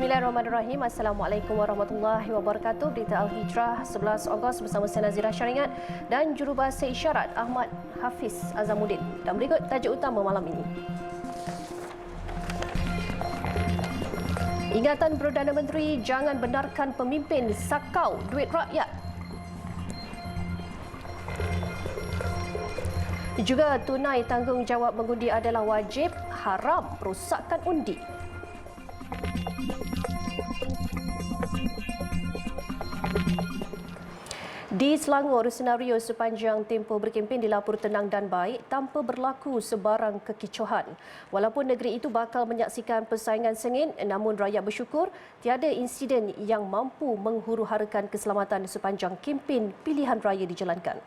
Bismillahirrahmanirrahim. Assalamualaikum warahmatullahi wabarakatuh. Berita Al-Hijrah 11 Ogos bersama saya Nazira Syaringat dan jurubahasa isyarat Ahmad Hafiz Azamuddin. Dan berikut tajuk utama malam ini. Ingatan Perdana Menteri, jangan benarkan pemimpin sakau duit rakyat. Juga tunai tanggungjawab mengundi adalah wajib, haram rosakkan undi. Di Selangor, senario sepanjang tempoh berkempen dilapur tenang dan baik tanpa berlaku sebarang kekecohan. Walaupun negeri itu bakal menyaksikan persaingan sengit, namun rakyat bersyukur tiada insiden yang mampu menghuru-harakan keselamatan sepanjang kempen pilihan raya dijalankan.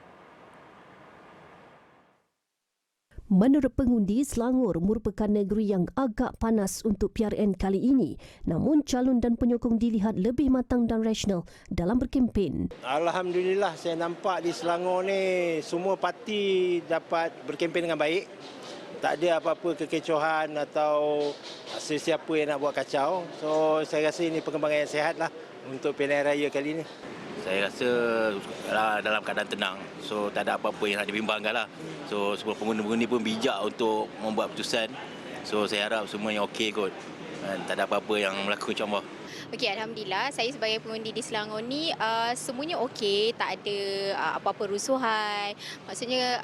Menurut pengundi, Selangor merupakan negeri yang agak panas untuk PRN kali ini. Namun calon dan penyokong dilihat lebih matang dan rasional dalam berkempen. Alhamdulillah, saya nampak di Selangor ni semua parti dapat berkempen dengan baik. Tak ada apa-apa kekecohan atau sesiapa yang nak buat kacau. So saya rasa ini perkembangan yang sihat lah untuk pilihan raya kali ini. Saya rasa dalam keadaan tenang. So tak ada apa-apa yang nak dibimbangkan lah. So semua pengundi-pengundi pun bijak untuk membuat keputusan. So saya harap semua yang okey kot. Tak ada apa-apa yang berlaku insya-Allah. Okey, alhamdulillah saya sebagai pengundi di Selangor ni semuanya okey, tak ada apa-apa rusuhan. Maksudnya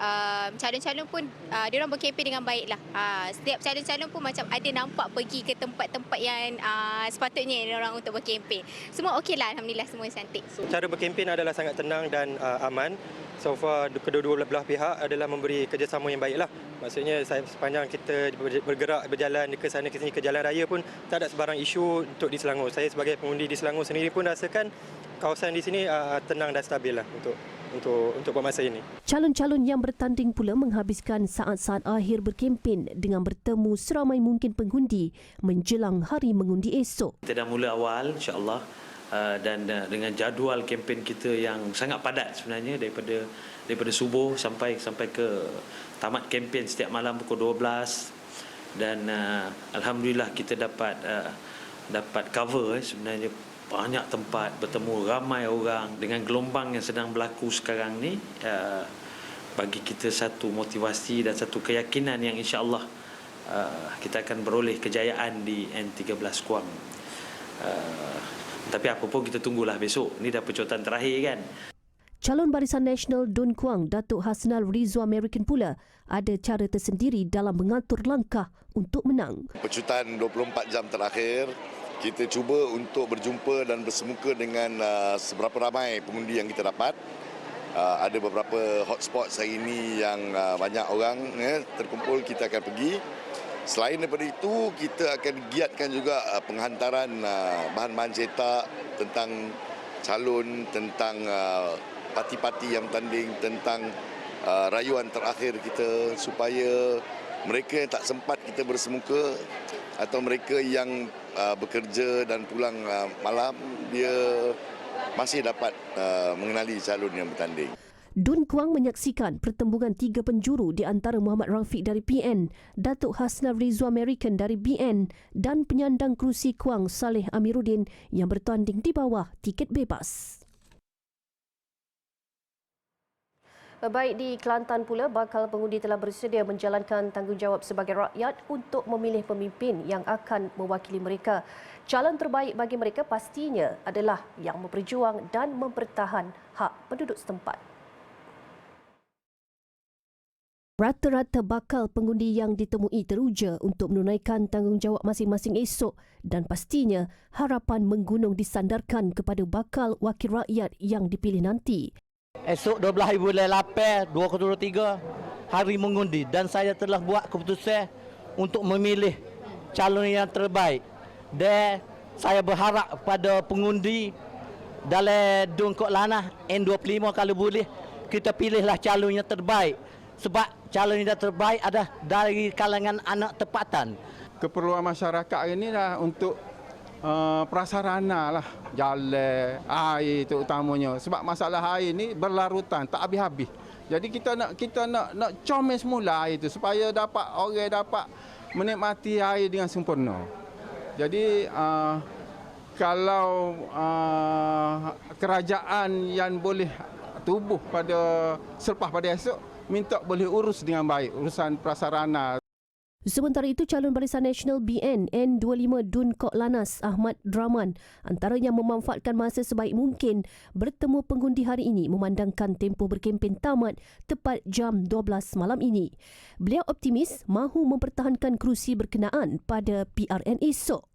calon-calon pun dia orang berkempen dengan baiklah. Setiap calon-calon pun macam ada nampak pergi ke tempat-tempat yang sepatutnya dia orang untuk berkempen. Semua okeylah, alhamdulillah semua cantik. Cara berkempen adalah sangat tenang dan aman. So far kedua-dua belah pihak adalah memberi kerjasama yang baiklah. Maksudnya sepanjang kita bergerak berjalan ke sana ke sini ke jalan raya pun tak ada sebarang isu untuk di Selangor. Saya sebagai pengundi di Selangor sendiri pun rasakan kawasan di sini tenang dan stabil lah untuk buat masa ini. Calon-calon yang bertanding pula menghabiskan saat-saat akhir berkempen dengan bertemu seramai mungkin pengundi menjelang hari mengundi esok. Kita dah mula awal insya-Allah. Dan dengan jadual kempen kita yang sangat padat sebenarnya daripada subuh sampai ke tamat kempen setiap malam pukul 12 dan alhamdulillah kita dapat cover sebenarnya banyak tempat, bertemu ramai orang. Dengan gelombang yang sedang berlaku sekarang ni bagi kita satu motivasi dan satu keyakinan yang insya-Allah kita akan beroleh kejayaan di N13 Kuang. Tapi apa pun kita tunggulah besok. Ini dah pecotan terakhir kan. Calon Barisan Nasional Dun Kuang, Datuk Hasnal Rizwa American pula ada cara tersendiri dalam mengatur langkah untuk menang. Pecutan 24 jam terakhir, kita cuba untuk berjumpa dan bersemuka dengan seberapa ramai pengundi yang kita dapat. Ada beberapa hotspot hari ini yang banyak orang terkumpul, kita akan pergi. Selain daripada itu, kita akan giatkan juga penghantaran bahan-bahan cetak tentang calon, tentang parti-parti yang bertanding, tentang rayuan terakhir kita supaya mereka yang tak sempat kita bersemuka atau mereka yang bekerja dan pulang malam, dia masih dapat mengenali calon yang bertanding. Dun Kuang menyaksikan pertembungan tiga penjuru di antara Muhammad Rafiq dari PN, Datuk Hasnal Rizwa American dari BN dan penyandang kerusi Kuang Saleh Amiruddin yang bertanding di bawah tiket bebas. Baik, di Kelantan pula, bakal pengundi telah bersedia menjalankan tanggungjawab sebagai rakyat untuk memilih pemimpin yang akan mewakili mereka. Calon terbaik bagi mereka pastinya adalah yang memperjuang dan mempertahan hak penduduk setempat. Rata-rata bakal pengundi yang ditemui teruja untuk menunaikan tanggungjawab masing-masing esok dan pastinya harapan menggunung disandarkan kepada bakal wakil rakyat yang dipilih nanti. Esok 12 hari bulan 8 2023 hari mengundi dan saya telah buat keputusan untuk memilih calon yang terbaik. Dan saya berharap kepada pengundi dalam Dun Kok Lanah N25 kalau boleh kita pilihlah calon yang terbaik. Sebab calon yang terbaik adalah dari kalangan anak tempatan. Keperluan masyarakat ini lah untuk prasarana lah, jalan, air terutamanya. Sebab masalah air ni berlarutan, tak habis-habis. Jadi kita nak comel semula air itu supaya orang dapat menikmati air dengan sempurna. Jadi kalau kerajaan yang boleh tubuh selepas pada esok minta boleh urus dengan baik urusan prasarana. Sementara itu, calon Barisan Nasional BN N25 Dun Kok Lanas Ahmad Draman antaranya memanfaatkan masa sebaik mungkin bertemu pengundi hari ini memandangkan tempoh berkempen tamat tepat jam 12 malam ini. Beliau optimis mahu mempertahankan kerusi berkenaan pada PRN esok.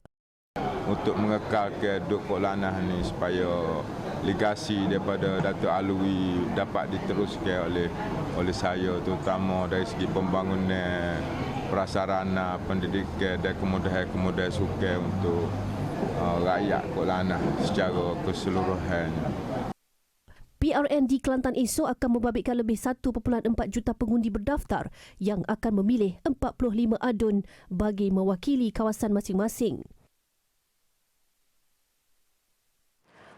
Untuk mengekalkan Dun Kok Lanas ni supaya legasi daripada Datuk Alwi dapat diteruskan oleh saya, terutama dari segi pembangunan prasarana, pendidikan dan kemudahan-kemudahan sukan untuk rakyat Kok Lanah secara keseluruhan. PRN di Kelantan esok akan membabitkan lebih 1.4 juta pengundi berdaftar yang akan memilih 45 adun bagi mewakili kawasan masing-masing.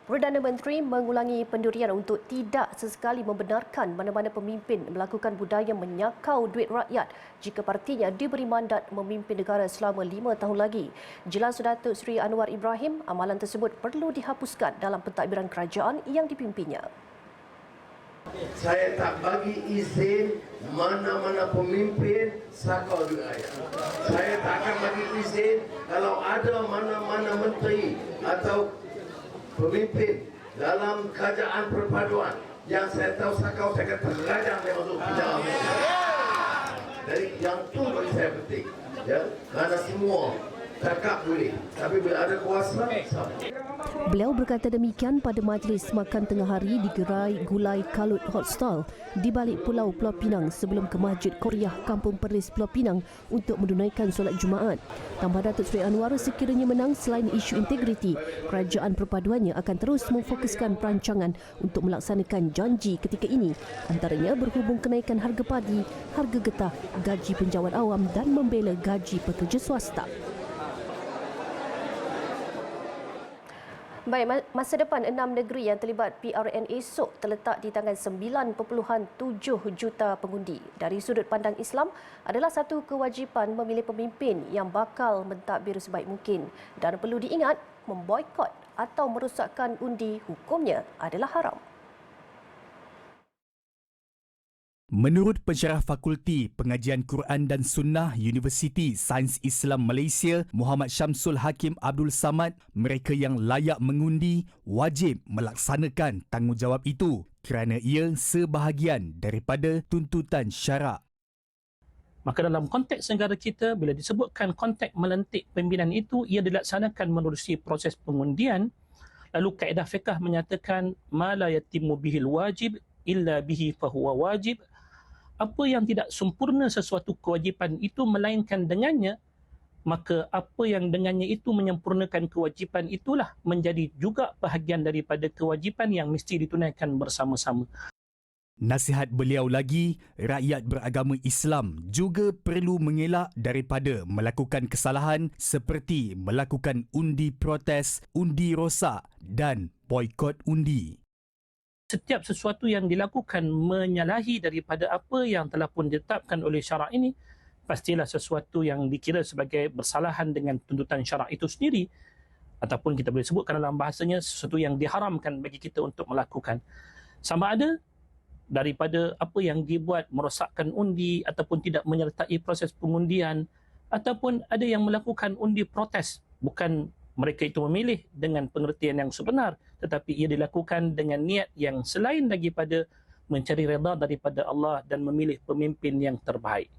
Perdana Menteri mengulangi pendirian untuk tidak sesekali membenarkan mana-mana pemimpin melakukan budaya menyakau duit rakyat jika partinya diberi mandat memimpin negara selama 5 tahun lagi. Jelas Datuk Seri Anwar Ibrahim, amalan tersebut perlu dihapuskan dalam pentadbiran kerajaan yang dipimpinnya. Saya tak bagi izin mana-mana pemimpin sakau duit rakyat. Saya tak akan bagi izin kalau ada mana-mana menteri atau pemimpin dalam kerajaan perpaduan yang saya tahu sakau, saya akan tergadang dia masuk penjara. Jadi yang tu bagi saya penting. Ya, kerana semua cakap boleh, tapi bila ada kuasa sama. Beliau berkata demikian pada majlis makan tengah hari di gerai Gulai Kalut Hot Stall di balik Pulau Pinang sebelum ke Masjid Koryah Kampung Perlis Pulau Pinang untuk menunaikan solat Jumaat. Tambah Datuk Seri Anwar, sekiranya menang, selain isu integriti, kerajaan perpaduannya akan terus memfokuskan perancangan untuk melaksanakan janji ketika ini, antaranya berhubung kenaikan harga padi, harga getah, gaji penjawat awam dan membela gaji pekerja swasta. Baik, masa depan 6 negeri yang terlibat PRN esok terletak di tangan 9.7 juta pengundi. Dari sudut pandang Islam, adalah satu kewajipan memilih pemimpin yang bakal mentadbir sebaik mungkin. Dan perlu diingat, memboikot atau merosakkan undi hukumnya adalah haram. Menurut pensyarah Fakulti Pengajian Quran dan Sunnah Universiti Sains Islam Malaysia, Muhammad Syamsul Hakim Abdul Samad, mereka yang layak mengundi wajib melaksanakan tanggungjawab itu kerana ia sebahagian daripada tuntutan syarak. Maka dalam konteks negara kita, bila disebutkan konteks melantik pimpinan itu, ia dilaksanakan menerusi proses pengundian. Lalu kaedah fiqah menyatakan, ma la yatimmu bihil wajib illa bihi fahuwa wajib. Apa yang tidak sempurna sesuatu kewajipan itu melainkan dengannya, maka apa yang dengannya itu menyempurnakan kewajipan itulah menjadi juga bahagian daripada kewajipan yang mesti ditunaikan bersama-sama. Nasihat beliau lagi, rakyat beragama Islam juga perlu mengelak daripada melakukan kesalahan seperti melakukan undi protes, undi rosak dan boikot undi. Setiap sesuatu yang dilakukan menyalahi daripada apa yang telah pun ditetapkan oleh syarak ini, pastilah sesuatu yang dikira sebagai bersalahan dengan tuntutan syarak itu sendiri, ataupun kita boleh sebutkan dalam bahasanya sesuatu yang diharamkan bagi kita untuk melakukan. Sama ada daripada apa yang dibuat merosakkan undi ataupun tidak menyertai proses pengundian, ataupun ada yang melakukan undi protes, bukan mereka itu memilih dengan pengertian yang sebenar, tetapi ia dilakukan dengan niat yang selain daripada mencari redha daripada Allah dan memilih pemimpin yang terbaik.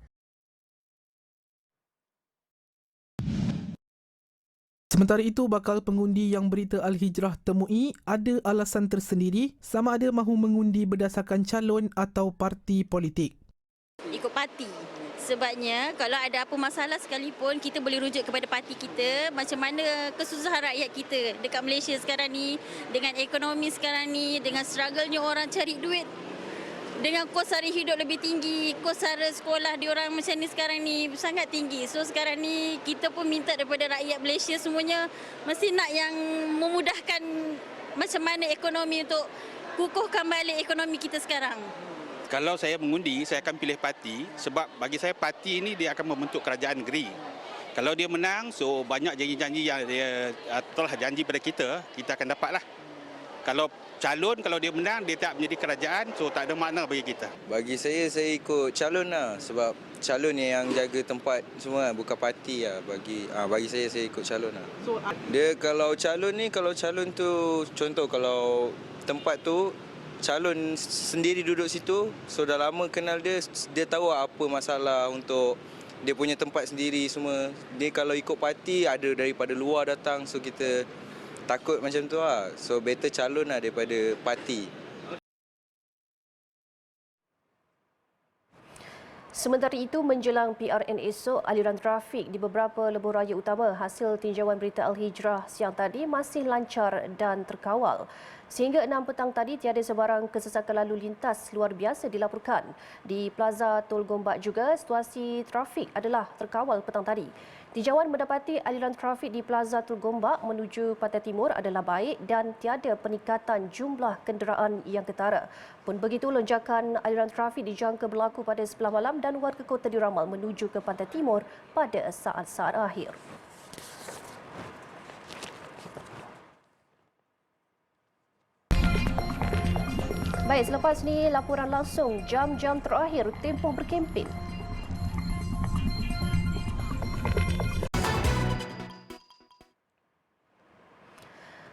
Sementara itu, bakal pengundi yang berita Al-Hijrah temui ada alasan tersendiri sama ada mahu mengundi berdasarkan calon atau parti politik. Ikut parti. Sebabnya kalau ada apa masalah sekalipun, kita boleh rujuk kepada parti kita. Macam mana kesusahan rakyat kita dekat Malaysia sekarang ni, dengan ekonomi sekarang ni, dengan struggle-nya orang cari duit, dengan kos sara hidup lebih tinggi, kos sara sekolah diorang macam ni sekarang ni sangat tinggi. So sekarang ni kita pun minta daripada rakyat Malaysia semuanya mesti nak yang memudahkan macam mana ekonomi untuk kukuhkan balik ekonomi kita sekarang. Kalau saya mengundi, saya akan pilih parti sebab bagi saya parti ini dia akan membentuk kerajaan negeri. Kalau dia menang, so banyak janji-janji yang dia telah janji pada kita akan dapatlah. Kalau calon, kalau dia menang, dia tak menjadi kerajaan, so tak ada makna bagi kita. Bagi saya ikut calon lah. Sebab calon ni yang jaga tempat semua, bukan parti lah. Bagi saya ikut calon lah. Dia kalau calon tu, contoh kalau tempat tu, calon sendiri duduk situ, so dah lama kenal dia tahu apa masalah untuk dia punya tempat sendiri semua. Dia kalau ikut parti, ada daripada luar datang, so kita takut macam tu lah. So better calon lah daripada parti. Sementara itu, menjelang PRN esok, aliran trafik di beberapa lebuh raya utama hasil tinjauan berita Al-Hijrah siang tadi masih lancar dan terkawal. Sehingga 6 petang tadi, tiada sebarang kesesakan lalu lintas luar biasa dilaporkan. Di Plaza Tol Gombak juga, situasi trafik adalah terkawal petang tadi. Tinjauan mendapati aliran trafik di Plaza Tol Gombak menuju Pantai Timur adalah baik dan tiada peningkatan jumlah kenderaan yang ketara. Pun begitu, lonjakan aliran trafik dijangka berlaku pada sebelah malam dan warga kota diramal menuju ke Pantai Timur pada saat-saat akhir. Baik, selepas ni laporan langsung jam-jam terakhir tempoh berkempen.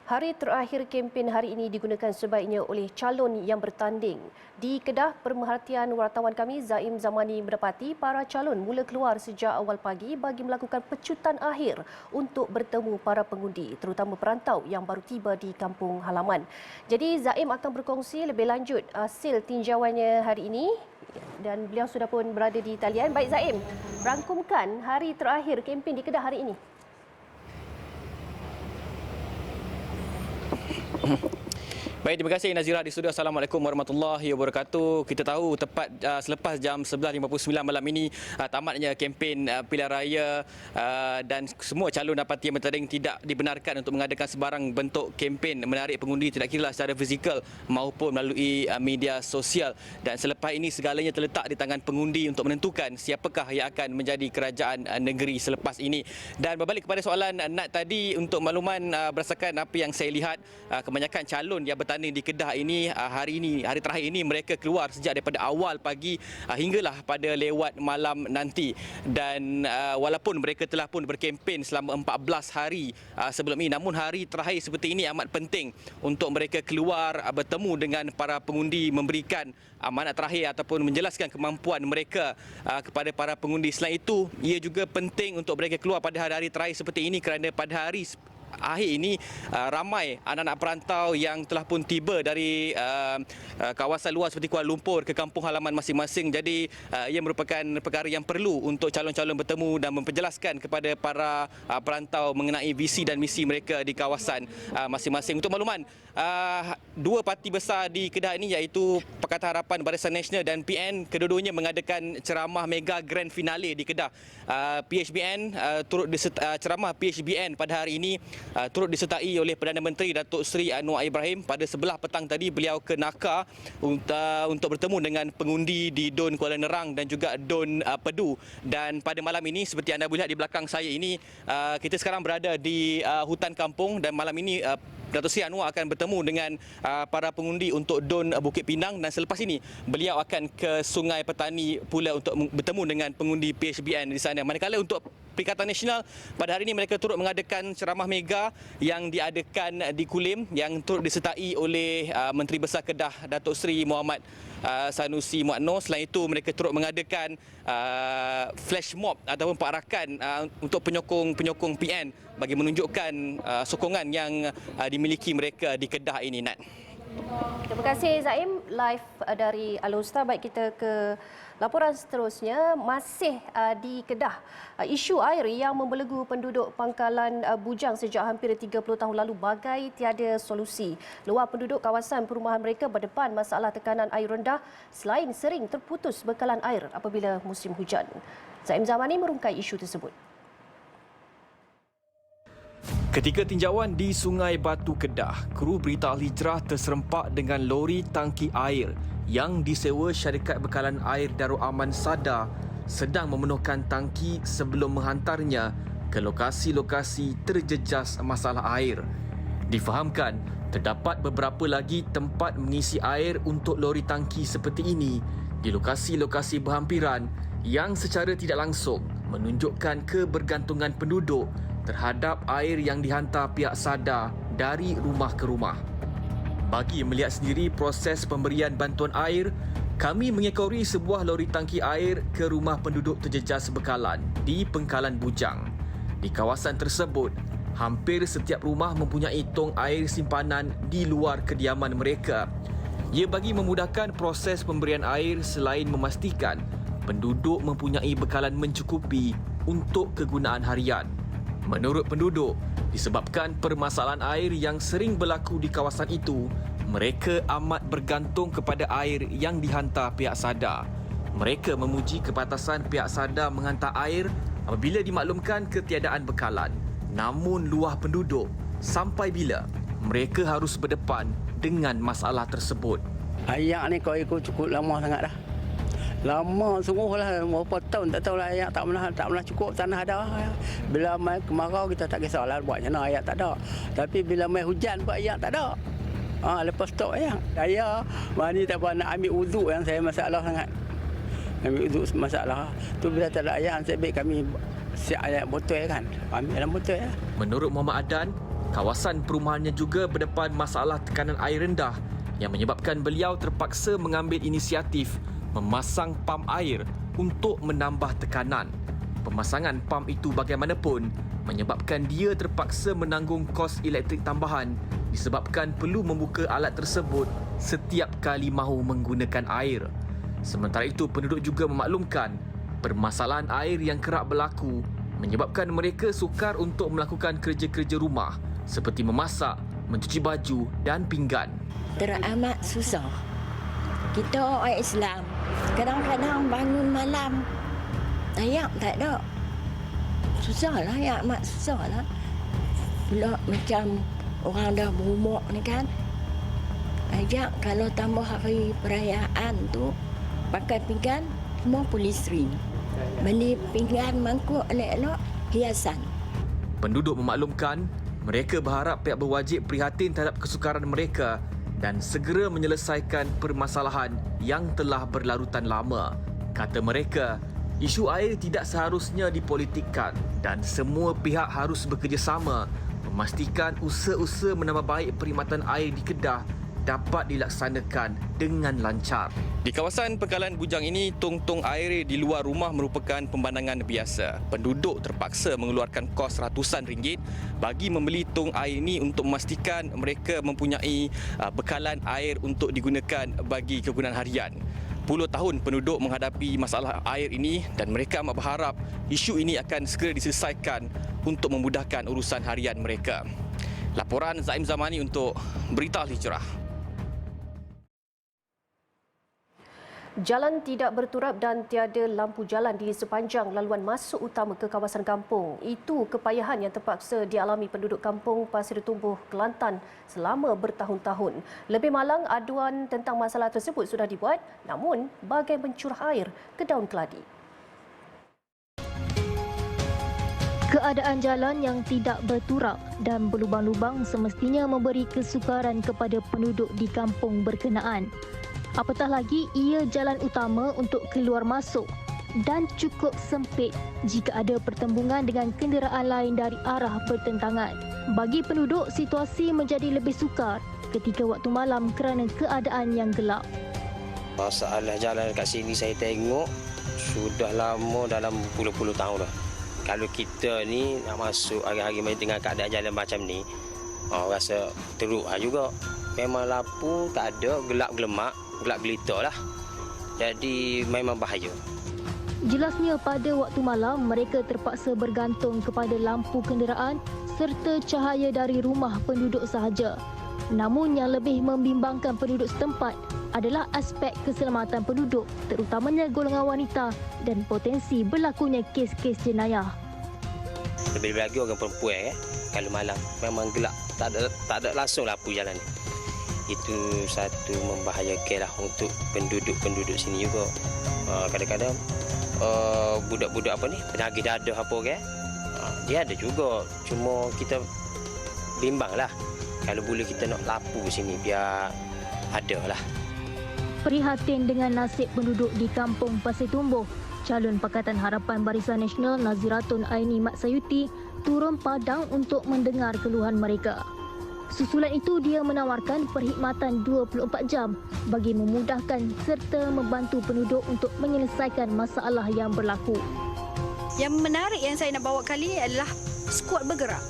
Hari terakhir kempen hari ini digunakan sebaiknya oleh calon yang bertanding. Di Kedah, pemerhatian wartawan kami Zaim Zamani mendapati para calon mula keluar sejak awal pagi bagi melakukan pecutan akhir untuk bertemu para pengundi, terutama perantau yang baru tiba di kampung halaman. Jadi Zaim akan berkongsi lebih lanjut hasil tinjauannya hari ini dan beliau sudah pun berada di talian. Baik Zaim, rangkumkan hari terakhir kempen di Kedah hari ini. Baik, terima kasih Nazira di studio. Assalamualaikum warahmatullahi wabarakatuh. Kita tahu tepat selepas jam 11.59 malam ini tamatnya kempen pilihan raya dan semua calon dapati yang bertanding tidak dibenarkan untuk mengadakan sebarang bentuk kempen menarik pengundi, tidak kira secara fizikal maupun melalui media sosial. Dan selepas ini segalanya terletak di tangan pengundi untuk menentukan siapakah yang akan menjadi kerajaan negeri selepas ini. Dan berbalik kepada soalan Nat tadi, untuk makluman berdasarkan apa yang saya lihat, kebanyakan calon yang bertanding di Kedah ini hari terakhir ini mereka keluar sejak daripada awal pagi hinggalah pada lewat malam nanti. Dan walaupun mereka telah pun berkempen selama 14 hari sebelum ini, namun hari terakhir seperti ini amat penting untuk mereka keluar bertemu dengan para pengundi, memberikan amanat terakhir ataupun menjelaskan kemampuan mereka kepada para pengundi. Selain itu, ia juga penting untuk mereka keluar pada hari-hari terakhir seperti ini kerana pada hari akhir ini ramai anak-anak perantau yang telah pun tiba dari kawasan luar seperti Kuala Lumpur ke kampung halaman masing-masing. Jadi ia merupakan perkara yang perlu untuk calon-calon bertemu dan memperjelaskan kepada para perantau mengenai visi dan misi mereka di kawasan masing-masing. Untuk makluman, dua parti besar di Kedah ini iaitu Pakatan Harapan Barisan Nasional dan PN, kedua-duanya mengadakan ceramah mega grand finale di Kedah. PHBN ceramah PHBN pada hari ini turut disertai oleh Perdana Menteri Datuk Seri Anwar Ibrahim. Pada sebelah petang tadi beliau ke Naka untuk bertemu dengan pengundi di Dun Kuala Nerang dan juga Dun Pedu. Dan pada malam ini seperti anda boleh lihat di belakang saya ini, kita sekarang berada di hutan kampung dan malam ini Datuk Seri Anwar akan bertemu dengan para pengundi untuk Dun Bukit Pinang dan selepas ini beliau akan ke Sungai Petani pula untuk bertemu dengan pengundi PHBN di sana. Manakala untuk Perikatan Nasional, pada hari ini mereka turut mengadakan ceramah mega yang diadakan di Kulim yang turut disertai oleh Menteri Besar Kedah Datuk Seri Muhammad Sanusi Muadno. Selain itu mereka turut mengadakan flash mob ataupun perakan untuk penyokong PN bagi menunjukkan sokongan yang dimiliki mereka di Kedah ini, Nat. Terima kasih Zaim, live dari Al-Usta. Baik, kita ke laporan seterusnya. Masih di Kedah, isu air yang membelenggu penduduk Pangkalan Bujang sejak hampir 30 tahun lalu bagai tiada solusi. Luar penduduk kawasan perumahan mereka berdepan masalah tekanan air rendah selain sering terputus bekalan air apabila musim hujan. Zaim Zamani merungkai isu tersebut. Ketika tinjauan di Sungai Batu Kedah, kru Berita Al-Hijrah terserempak dengan lori tangki air yang disewa syarikat bekalan air Darul Aman Sada sedang memenuhkan tangki sebelum menghantarnya ke lokasi-lokasi terjejas masalah air. Difahamkan, terdapat beberapa lagi tempat mengisi air untuk lori tangki seperti ini di lokasi-lokasi berhampiran yang secara tidak langsung menunjukkan kebergantungan penduduk terhadap air yang dihantar pihak SADA dari rumah ke rumah. Bagi melihat sendiri proses pemberian bantuan air, kami mengekori sebuah lori tangki air ke rumah penduduk terjejas bekalan di Pengkalan Bujang. Di kawasan tersebut, hampir setiap rumah mempunyai tong air simpanan di luar kediaman mereka. Ia bagi memudahkan proses pemberian air selain memastikan penduduk mempunyai bekalan mencukupi untuk kegunaan harian. Menurut penduduk, disebabkan permasalahan air yang sering berlaku di kawasan itu, mereka amat bergantung kepada air yang dihantar pihak SADA. Mereka memuji kepantasan pihak SADA menghantar air apabila dimaklumkan ketiadaan bekalan. Namun luah penduduk, sampai bila mereka harus berdepan dengan masalah tersebut. Ayak ni kau ikut cukup lama sangat dah. Lama sungguh lah, berapa tahun tak tahu lah ayak tak pernah cukup tanah dah. Bila mai kemarau kita tak kisahlah buat macam mana ayak tak ada. Tapi bila mai hujan pun ayak tak ada. Lepas stok ayak. Saya mani tak pernah nak ambil wuduk yang saya masalah sangat. Ambil wuduk masalah. Tu bila tak ada ayak, saya baik kami siap ayak botol kan. Ambil dalam botol ya. Menurut Muhammad Adan, kawasan perumahannya juga berdepan masalah tekanan air rendah yang menyebabkan beliau terpaksa mengambil inisiatif memasang pam air untuk menambah tekanan. Pemasangan pam itu bagaimanapun menyebabkan dia terpaksa menanggung kos elektrik tambahan disebabkan perlu membuka alat tersebut setiap kali mahu menggunakan air. Sementara itu, penduduk juga memaklumkan permasalahan air yang kerap berlaku menyebabkan mereka sukar untuk melakukan kerja-kerja rumah seperti memasak, mencuci baju dan pinggan. Teramat susah. Kita orang Islam kadang-kadang bangun malam ayak tak ada. Susahlah ayak, amat susahlah. Pula macam orang dah berumur ni kan. Ayak kalau tambah hari perayaan tu pakai pinggan semua polisri. Beli pinggan mangkuk elok-elok hiasan. Penduduk memaklumkan mereka berharap pihak berwajib prihatin terhadap kesukaran mereka dan segera menyelesaikan permasalahan yang telah berlarutan lama. Kata mereka, isu air tidak seharusnya dipolitikkan dan semua pihak harus bekerjasama memastikan usaha-usaha menambah baik perkhidmatan air di Kedah dapat dilaksanakan dengan lancar. Di kawasan Pengkalan Bujang ini, tong-tong air di luar rumah merupakan pemandangan biasa. Penduduk terpaksa mengeluarkan kos ratusan ringgit bagi membeli tong air ini untuk memastikan mereka mempunyai bekalan air untuk digunakan bagi kegunaan harian. Puluh tahun penduduk menghadapi masalah air ini dan mereka amat berharap isu ini akan segera diselesaikan untuk memudahkan urusan harian mereka. Laporan Zaim Zamani untuk Berita Al Hijrah. Jalan tidak berturap dan tiada lampu jalan di sepanjang laluan masuk utama ke kawasan kampung. Itu kepayahan yang terpaksa dialami penduduk kampung Pasir Tumbuh, Kelantan selama bertahun-tahun. Lebih malang, aduan tentang masalah tersebut sudah dibuat, namun bagai mencurah air ke daun keladi. Keadaan jalan yang tidak berturap dan berlubang-lubang semestinya memberi kesukaran kepada penduduk di kampung berkenaan. Apatah lagi, ia jalan utama untuk keluar masuk dan cukup sempit jika ada pertembungan dengan kenderaan lain dari arah bertentangan. Bagi penduduk, situasi menjadi lebih sukar ketika waktu malam kerana keadaan yang gelap. Masalah jalan kat sini saya tengok sudah lama, dalam puluh-puluh tahun dah. Kalau kita ni nak masuk hari-hari dengan keadaan jalan macam ni, rasa teruk juga. Memang lampu tak ada, gelap-gelemak, gelap gelita lah. Jadi memang bahaya. Jelasnya pada waktu malam mereka terpaksa bergantung kepada lampu kenderaan serta cahaya dari rumah penduduk sahaja. Namun yang lebih membimbangkan penduduk setempat adalah aspek keselamatan penduduk, terutamanya golongan wanita dan potensi berlakunya kes-kes jenayah. Lebih lagi orang perempuan kalau malam memang gelap, tak ada langsung lampu jalan ni. Itu satu membahayakan lah untuk penduduk-penduduk sini juga. Kadang-kadang budak-budak apa ni, penagih dadah apa kan, dia ada juga. Cuma kita bimbang lah. Kalau boleh kita nak lapu sini biar ada lah. Prihatin dengan nasib penduduk di Kampung Pasir Tumbuh, calon Pakatan Harapan Barisan Nasional Naziratun Aini Mat Sayuti turun padang untuk mendengar keluhan mereka. Susulan itu dia menawarkan perkhidmatan 24 jam bagi memudahkan serta membantu penduduk untuk menyelesaikan masalah yang berlaku. Yang menarik yang saya nak bawa kali ini adalah skuad bergerak.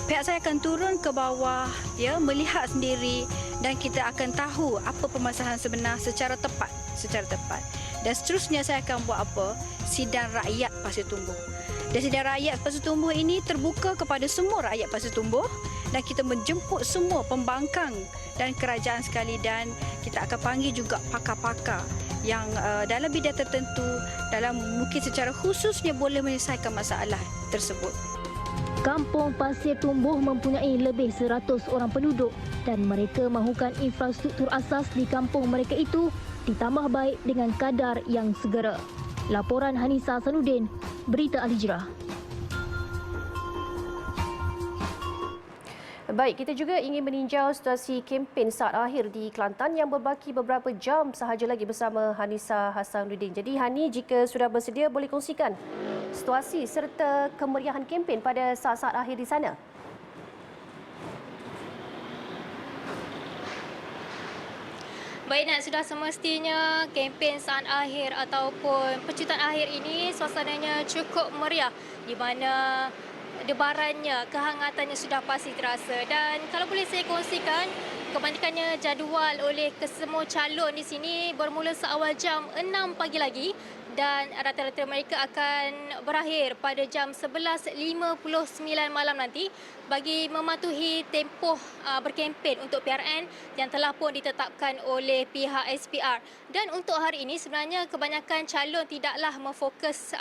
Pihak saya akan turun ke bawah, ya, melihat sendiri dan kita akan tahu apa permasalahan sebenar secara tepat. Dan seterusnya saya akan buat apa? Sidang rakyat Pasir Tumbuh. Dan sidang rakyat Pasir Tumbuh ini terbuka kepada semua rakyat Pasir Tumbuh dan kita menjemput semua pembangkang dan kerajaan sekali, dan kita akan panggil juga pakar-pakar yang dalam bidang tertentu, dalam mungkin secara khususnya boleh menyelesaikan masalah tersebut. Kampung Pasir Tumbuh mempunyai lebih 100 orang penduduk dan mereka mahukan infrastruktur asas di kampung mereka itu ditambah baik dengan kadar yang segera. Laporan Hanisa Hasanuddin, Berita Al-Hijrah. Baik, kita juga ingin meninjau situasi kempen saat akhir di Kelantan yang berbaki beberapa jam sahaja lagi bersama Hanisa Hasanuddin. Jadi Hani, jika sudah bersedia boleh kongsikan situasi serta kemeriahan kempen pada saat-saat akhir di sana. Baik Nat, sudah semestinya kempen saat akhir ataupun pecutan akhir ini suasananya cukup meriah di mana debarannya, kehangatannya sudah pasti terasa. Dan kalau boleh saya kongsikan, kebanyakannya jadual oleh kesemua calon di sini bermula seawal jam 6 pagi lagi dan rata-rata mereka akan berakhir pada jam 11.59 malam nanti bagi mematuhi tempoh berkempen untuk PRN yang telah pun ditetapkan oleh pihak SPR. Dan untuk hari ini sebenarnya kebanyakan calon tidaklah memfokus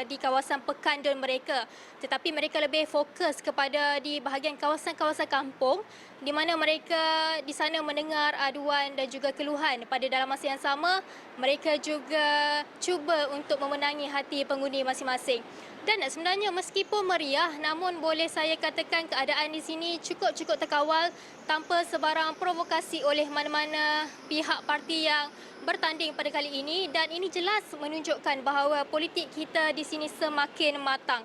di kawasan pekandun mereka, tetapi mereka lebih fokus kepada di bahagian kawasan-kawasan kampung di mana mereka di sana mendengar aduan dan juga keluhan. Pada dalam masa yang sama, mereka juga cuba untuk memenangi hati pengundi masing-masing. Dan sebenarnya meskipun meriah, namun boleh saya katakan keadaan di sini cukup terkawal tanpa sebarang provokasi oleh mana-mana pihak parti yang bertanding pada kali ini, dan ini jelas menunjukkan bahawa politik kita di sini semakin matang.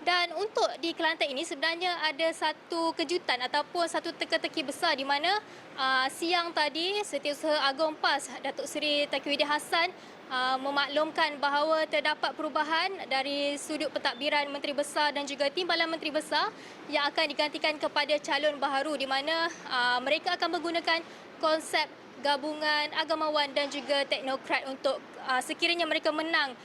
Dan untuk di Kelantan ini sebenarnya ada satu kejutan ataupun satu teka-teki besar di mana siang tadi Setiausaha Agong PAS Datuk Seri Taufiq Hassan memaklumkan bahawa terdapat perubahan dari sudut pentadbiran Menteri Besar dan juga Timbalan Menteri Besar yang akan digantikan kepada calon baharu di mana mereka akan menggunakan konsep gabungan agamawan dan juga teknokrat untuk sekiranya mereka menang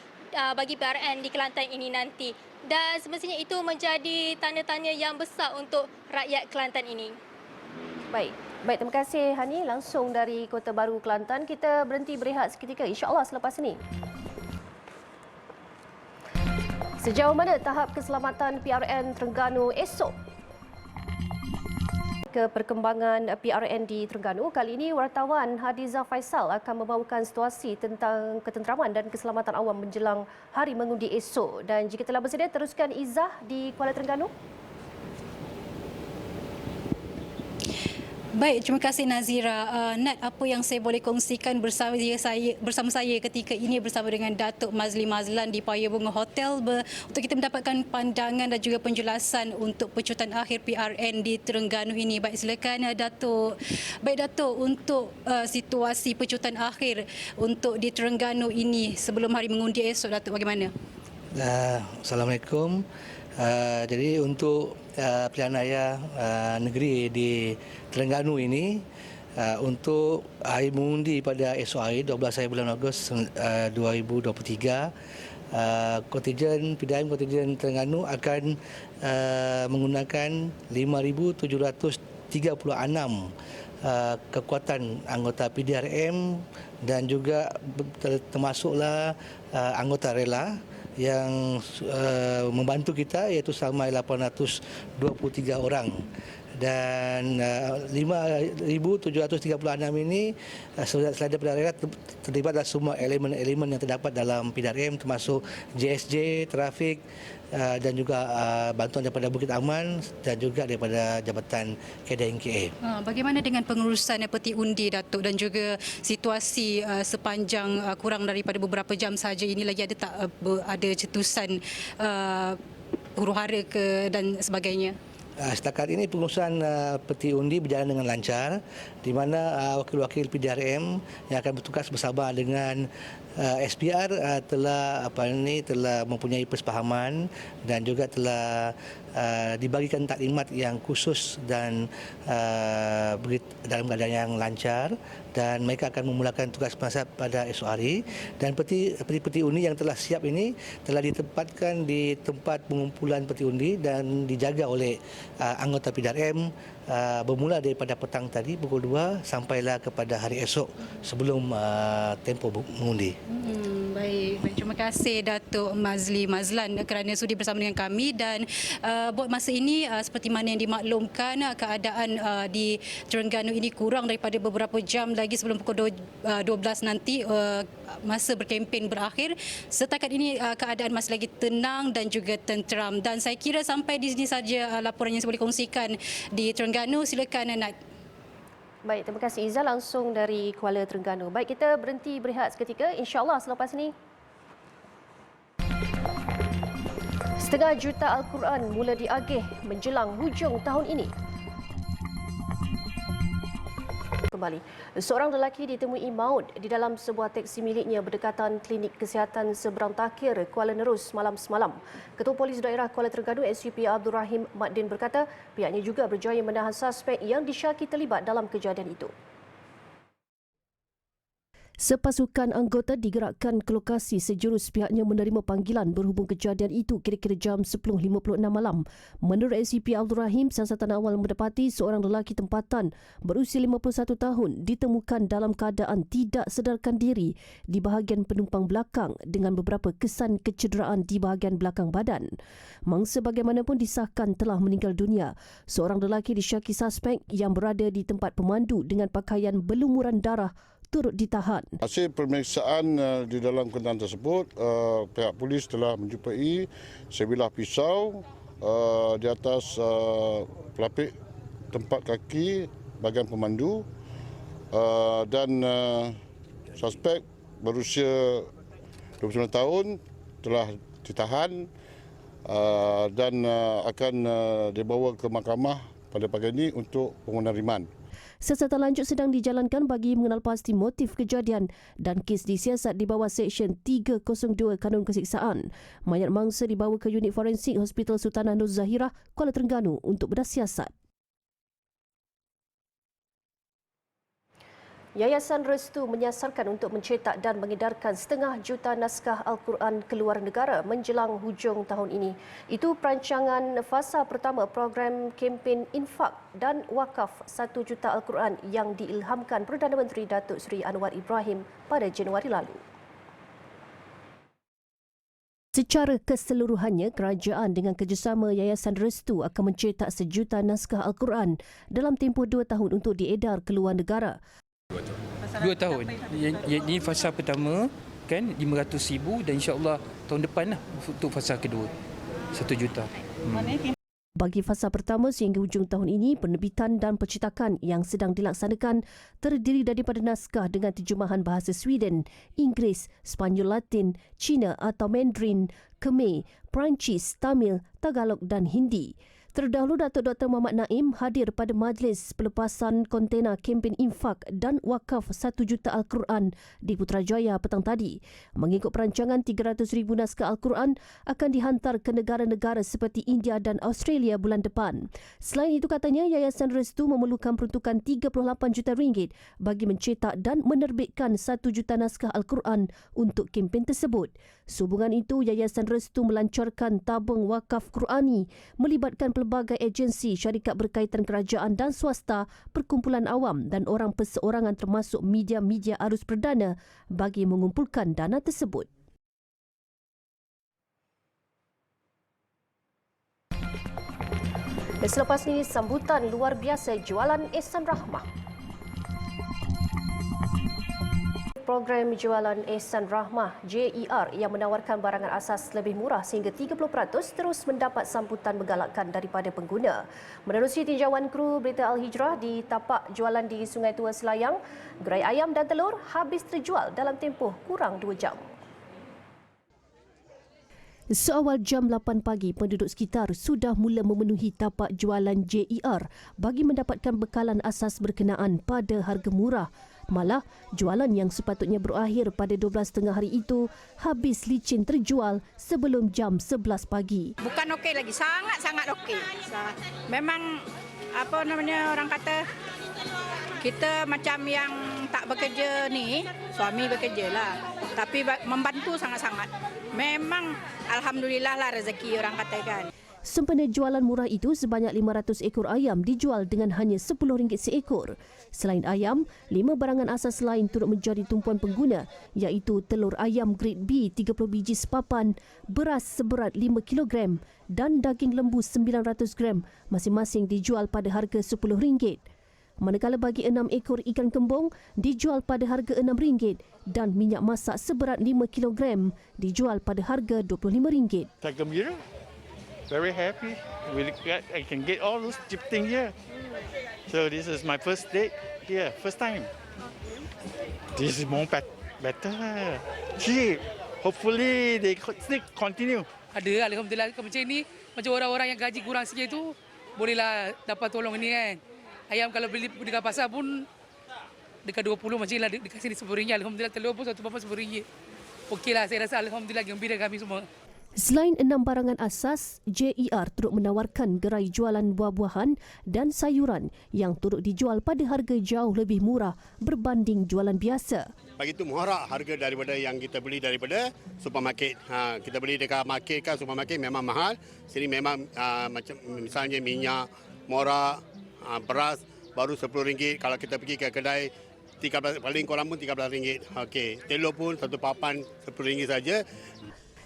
bagi PRN di Kelantan ini nanti. Dan semestinya itu menjadi tanda tanya yang besar untuk rakyat Kelantan ini. Baik, terima kasih Hani langsung dari Kota Baru Kelantan. Kita berhenti berehat seketika, insya-Allah selepas ini. Sejauh mana tahap keselamatan PRN Terengganu esok? Ke perkembangan PRN di Terengganu, kali ini wartawan Hadiza Faisal akan membawakan situasi tentang ketenteraman dan keselamatan awam menjelang hari mengundi esok. Dan jika telah bersedia, teruskan Izzah di Kuala Terengganu. Baik, terima kasih Nazira. Nat, apa yang saya boleh kongsikan bersama saya ketika ini bersama dengan Datuk Mazli Mazlan di Paya Bunga Hotel untuk kita mendapatkan pandangan dan juga penjelasan untuk pecutan akhir PRN di Terengganu ini. Baik, silakan Datuk. Baik Datuk, untuk situasi pecutan akhir untuk di Terengganu ini sebelum hari mengundi esok, Datuk, bagaimana? Assalamualaikum. Jadi untuk pilihan raya negeri di Terengganu ini untuk hari mengundi pada esok hari 12 hari bulan Ogos 2023, kontingen Terengganu akan menggunakan 5,736 kekuatan anggota PDRM dan juga termasuklah anggota rela yang membantu kita, iaitu sampai 823 orang. dan 5,736 ini selain daripada daerah terlibat dalam semua elemen-elemen yang terdapat dalam PDRM termasuk JSJ, trafik dan juga bantuan daripada Bukit Aman dan juga daripada Jabatan KDNKA. Bagaimana dengan pengurusan peti undi, Datuk, dan juga situasi sepanjang kurang daripada beberapa jam saja ini lagi ada cetusan huru-hara dan sebagainya? Setakat ini pengurusan peti undi berjalan dengan lancar, di mana wakil-wakil PDRM yang akan bertugas bersama dengan SPR telah mempunyai persefahaman dan juga telah dibagikan taklimat yang khusus dan dalam keadaan yang lancar, dan mereka akan memulakan tugas masa pada esok hari. Dan peti undi yang telah siap ini telah ditempatkan di tempat pengumpulan peti undi dan dijaga oleh anggota PDRM bermula daripada petang tadi pukul 2 sampailah kepada hari esok sebelum tempoh mengundi. Baik, terima kasih Datuk Mazli Mazlan kerana sudi bersama dengan kami, dan buat masa ini seperti mana yang dimaklumkan, keadaan di Terengganu ini kurang daripada beberapa jam lagi sebelum pukul 12 nanti masa berkempen berakhir. Setakat ini keadaan masih lagi tenang dan juga tenteram, dan saya kira sampai di sini saja laporan yang saya boleh kongsikan di Terengganu. Silakan Nat. Baik, terima kasih Izzah langsung dari Kuala Terengganu. Baik, kita berhenti berehat seketika. InsyaAllah selepas ini. 500,000 juta Al-Quran mula diagih menjelang hujung tahun ini. Kembali. Seorang lelaki ditemui maut di dalam sebuah teksi miliknya berdekatan klinik kesihatan seberang Takir, Kuala Nerus semalam. Ketua Polis Daerah Kuala Terengganu SCP Abdul Rahim Maddin berkata pihaknya juga berjaya menahan suspek yang disyaki terlibat dalam kejadian itu. Sepasukan anggota digerakkan ke lokasi sejurus pihaknya menerima panggilan berhubung kejadian itu kira-kira jam 10.56 malam. Menurut SCP Abdul Rahim, siasatan awal mendapati seorang lelaki tempatan berusia 51 tahun ditemukan dalam keadaan tidak sedarkan diri di bahagian penumpang belakang dengan beberapa kesan kecederaan di bahagian belakang badan. Mangsa bagaimanapun disahkan telah meninggal dunia. Seorang lelaki disyaki suspek yang berada di tempat pemandu dengan pakaian berlumuran darah turut ditahan. Hasil pemeriksaan di dalam kenderaan tersebut, pihak polis telah menjumpai sebilah pisau di atas pelapik tempat kaki bahagian pemandu, dan suspek berusia 29 tahun telah ditahan dan akan dibawa ke mahkamah pada pagi ini untuk pengundangan riman. Siasatan lanjut sedang dijalankan bagi mengenal pasti motif kejadian dan kes disiasat di bawah Seksyen 302 Kanun Kesiksaan. Mayat mangsa dibawa ke unit forensik Hospital Sultanah Nur Zahirah, Kuala Terengganu untuk bersiasat. Yayasan Restu menyasarkan untuk mencetak dan mengedarkan 500,000 juta naskah Al-Quran ke luar negara menjelang hujung tahun ini. Itu perancangan fasa pertama program kempen infak dan wakaf 1 juta Al-Quran yang diilhamkan Perdana Menteri Datuk Seri Anwar Ibrahim pada Januari lalu. Secara keseluruhannya, kerajaan dengan kerjasama Yayasan Restu akan mencetak 1 juta naskah Al-Quran dalam tempoh 2 tahun untuk diedar ke luar negara. 2 tahun. Ini fasa pertama kan 500,000 dan insya-Allah tahun depan lah untuk fasa kedua 1 juta. Bagi fasa pertama sehingga hujung tahun ini, penerbitan dan percetakan yang sedang dilaksanakan terdiri daripada naskah dengan terjemahan bahasa Sweden, Inggeris, Sepanyol Latin, Cina atau Mandarin, Khmer, Perancis, Tamil, Tagalog dan Hindi. Terdahulu, Datuk Dr. Muhammad Naim hadir pada majlis pelepasan kontena kempen infak dan wakaf 1 juta Al-Quran di Putrajaya petang tadi. Mengikut perancangan, 300,000 naskah Al-Quran akan dihantar ke negara-negara seperti India dan Australia bulan depan. Selain itu, katanya, Yayasan Restu memerlukan peruntukan 38 juta ringgit bagi mencetak dan menerbitkan 1 juta naskah Al-Quran untuk kempen tersebut. Sehubungan itu, Yayasan Restu melancarkan tabung wakaf Qurani melibatkan pelbagai agensi, syarikat berkaitan kerajaan dan swasta, perkumpulan awam dan orang perseorangan termasuk media-media arus perdana bagi mengumpulkan dana tersebut. Selepas ini, sambutan luar biasa jualan Ehsan Rahmah. Program jualan Ehsan Rahmah JER yang menawarkan barangan asas lebih murah sehingga 30% terus mendapat sambutan menggalakkan daripada pengguna. Menerusi tinjauan kru Berita Al-Hijrah di tapak jualan di Sungai Tua Selayang, gerai ayam dan telur habis terjual dalam tempoh kurang 2 jam. Seawal jam 8 pagi, penduduk sekitar sudah mula memenuhi tapak jualan JER bagi mendapatkan bekalan asas berkenaan pada harga murah. Malah, jualan yang sepatutnya berakhir pada 12.30 hari itu habis licin terjual sebelum jam 11 pagi. Bukan okey lagi, sangat-sangat okey. Memang orang kata kita macam yang tak bekerja ni, suami bekerja lah. Tapi membantu sangat-sangat. Memang alhamdulillah lah rezeki orang katakan. Sempena jualan murah itu, sebanyak 500 ekor ayam dijual dengan hanya RM10 seekor. Selain ayam, 5 barangan asas lain turut menjadi tumpuan pengguna, iaitu telur ayam grade B 30 biji sepapan, beras seberat 5 kg dan daging lembu 900 gram, masing-masing dijual pada harga RM10. Manakala bagi 6 ekor ikan kembung dijual pada harga RM6 dan minyak masak seberat 5 kg dijual pada harga RM25. Saya gembira. Very happy. I can get all those cheap things here. So this is my first date here, first time. This is more better. Cheap. Hopefully they still continue. Ada, alhamdulillah macam ni, macam orang-orang yang gaji kurang sikit tu bolehlah dapat tolong ni kan. Ayam kalau beli dekat pasar pun dekat 20 macam lah dikasih RM10. Alhamdulillah telur pun satu papan RM10. Okeylah, saya rasa alhamdulillah gembira kami semua. Selain 6 barangan asas, JER turut menawarkan gerai jualan buah-buahan dan sayuran yang turut dijual pada harga jauh lebih murah berbanding jualan biasa. Bagi itu murah harga daripada yang kita beli daripada supermarket. Kita beli dekat market kan, supermarket memang mahal. Sini memang macam misalnya minyak murah, beras baru RM10. Kalau kita pergi ke kedai 13, paling kurang pun RM13. Okey, telur pun satu papan RM10 saja.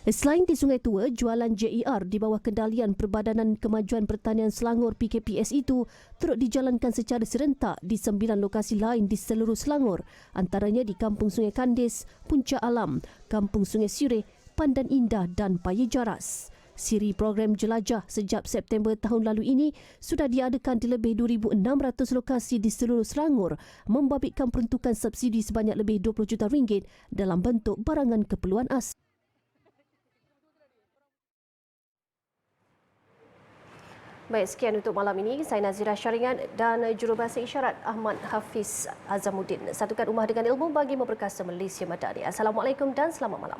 Selain di Sungai Tua, jualan JER di bawah kendalian Perbadanan Kemajuan Pertanian Selangor PKPS itu turut dijalankan secara serentak di 9 lokasi lain di seluruh Selangor, antaranya di Kampung Sungai Kandis, Puncak Alam, Kampung Sungai Sireh, Pandan Indah dan Paya Jaras. Siri program jelajah sejak September tahun lalu ini sudah diadakan di lebih 2,600 lokasi di seluruh Selangor, membabitkan peruntukan subsidi sebanyak lebih RM20 juta dalam bentuk barangan keperluan asas. Baik, sekian untuk malam ini. Saya Nazira Syaringan dan jurubahasa isyarat Ahmad Hafiz Azamuddin. Satukan ummah dengan ilmu bagi memperkasa Malaysia Madani. Assalamualaikum dan selamat malam.